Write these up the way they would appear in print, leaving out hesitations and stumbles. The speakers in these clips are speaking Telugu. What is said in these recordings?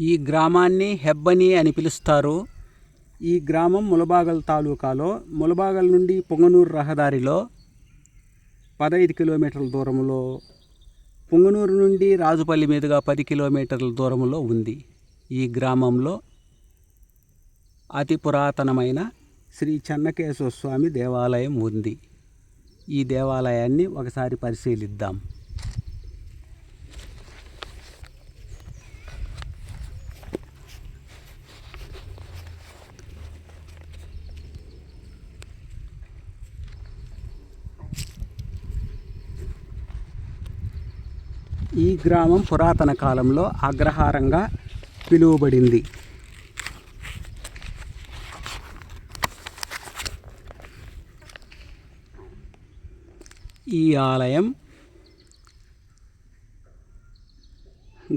ఈ గ్రామాన్ని హెబ్బని అని పిలుస్తారు. ఈ గ్రామం ములబాగల్ తాలూకాలో ములబాగల్ నుండి పొంగనూరు రహదారిలో 15 కిలోమీటర్ల దూరంలో, పొంగనూరు నుండి రాజుపల్లి మీదుగా 10 కిలోమీటర్ల దూరంలో ఉంది. ఈ గ్రామంలో అతి పురాతనమైన శ్రీ చెన్నకేశవ స్వామి దేవాలయం ఉంది. ఈ దేవాలయాన్ని ఒకసారి పరిశీలిద్దాం. ఈ గ్రామం పురాతన కాలంలో అగ్రహారంగా పిలువబడింది. ఈ ఆలయం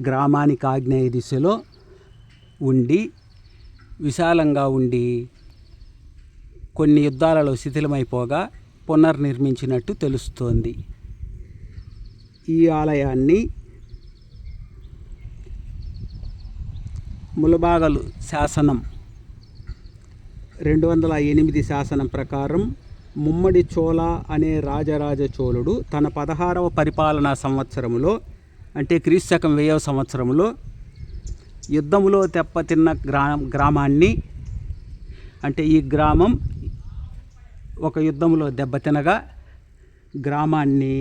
గ్రామానికి ఆగ్నేయ దిశలో ఉండి విశాలంగా ఉండి కొన్ని యుద్ధాలలో శిథిలమైపోగా పునర్నిర్మించినట్టు తెలుస్తోంది. ఈ ఆలయాన్ని ములబాగల్ శాసనం 208 శాసనం ప్రకారం ముమ్మడి చోళ అనే రాజరాజ చోళుడు తన 16వ పరిపాలనా సంవత్సరంలో, అంటే క్రీస్తకం 1000వ సంవత్సరంలో యుద్ధములో దెబ్బతిన్న గ్రామాన్ని, అంటే ఈ గ్రామం ఒక యుద్ధంలో దెబ్బతినగా గ్రామాన్ని,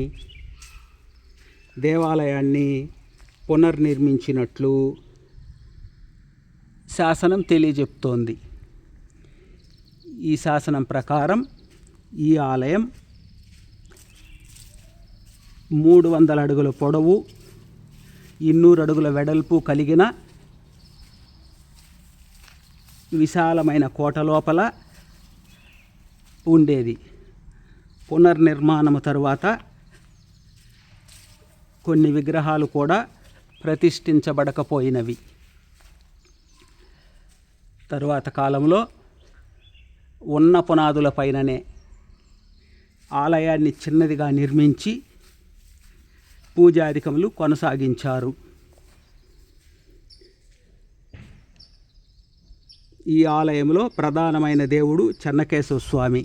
దేవాలయాన్ని పునర్నిర్మించినట్లు శాసనం తెలియజెప్తోంది. ఈ శాసనం ప్రకారం ఈ ఆలయం 300 అడుగుల పొడవు, 200 అడుగుల వెడల్పు కలిగిన విశాలమైన కోట లోపల ఉండేది. పునర్నిర్మాణము తరువాత కొన్ని విగ్రహాలు కూడా ప్రతిష్ఠించబడకపోయినవి. తరువాత కాలంలో ఉన్న పునాదుల పైననే ఆలయాన్ని చిన్నదిగా నిర్మించి పూజాధికములు కొనసాగించారు. ఈ ఆలయంలో ప్రధానమైన దేవుడు చెన్నకేశవ స్వామి.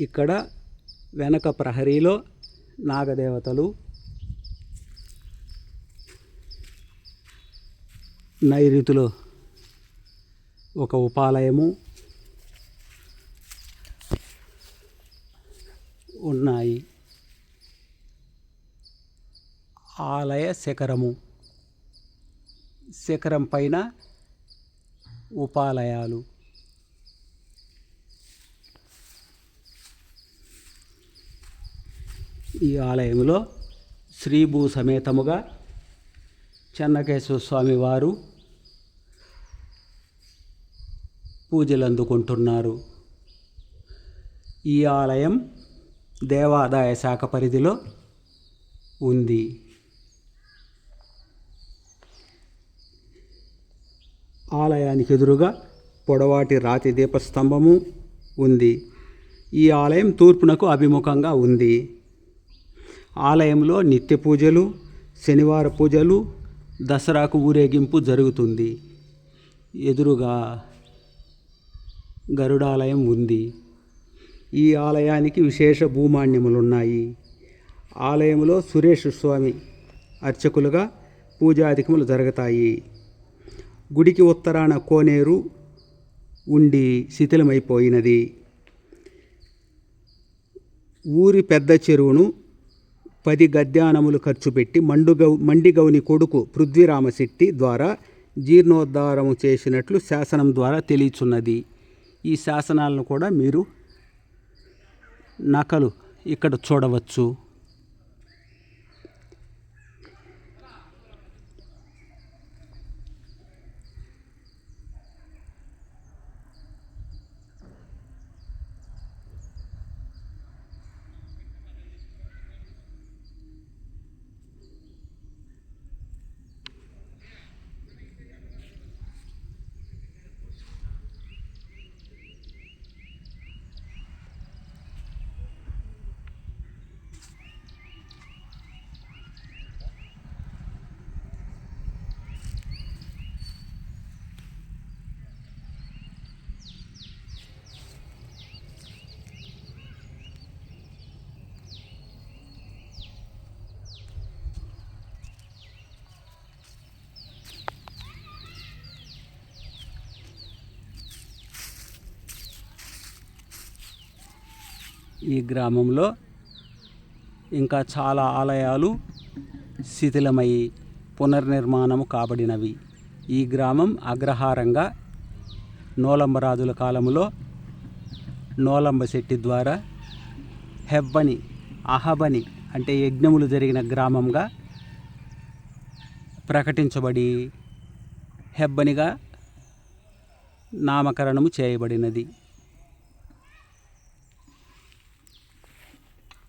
ఇక్కడ వెనక ప్రహరీలో నాగదేవతలు, నైరుతిలో ఒక ఉపాలయము ఉన్నాయి. ఆలయ శిఖరం పైన ఉపాలయాలు. ఈ ఆలయంలో శ్రీభూ సమేతముగా చెన్నకేశవ స్వామి వారు పూజలు అందుకుంటున్నారు. ఈ ఆలయం దేవాదాయ శాఖ పరిధిలో ఉంది. ఆలయానికి ఎదురుగా పొడవాటి రాతి దీపస్తంభము ఉంది. ఈ ఆలయం తూర్పునకు అభిముఖంగా ఉంది. ఆలయంలో నిత్య పూజలు, శనివార పూజలు, దసరాకు ఊరేగింపు జరుగుతుంది. ఎదురుగా గరుడాలయం ఉంది. ఈ ఆలయానికి విశేష భూమాన్యములున్నాయి. ఆలయంలో సురేష్ స్వామి అర్చకులుగా పూజాధికములు జరుగుతాయి. గుడికి ఉత్తరాన కోనేరు ఉండి శిథిలమైపోయినది. ఊరి పెద్ద చెరువును 10 గద్యానములు ఖర్చు పెట్టి మండిగౌని కొడుకు పృథ్వీరామశెట్టి ద్వారా జీర్ణోద్ధారము చేసినట్లు శాసనం ద్వారా తెలియచున్నది. ఈ శాసనాలను కూడా మీరు నకలు ఇక్కడ చూడవచ్చు. ఈ గ్రామంలో ఇంకా చాలా ఆలయాలు శిథిలమై పునర్నిర్మాణము కాబడినవి. ఈ గ్రామం అగ్రహారంగా నోలంబరాజుల కాలంలో నోలంబ శెట్టి ద్వారా హెబ్బని అహబని అంటే యజ్ఞములు జరిగిన గ్రామంగా ప్రకటించబడి హెబ్బనిగా నామకరణము చేయబడినది.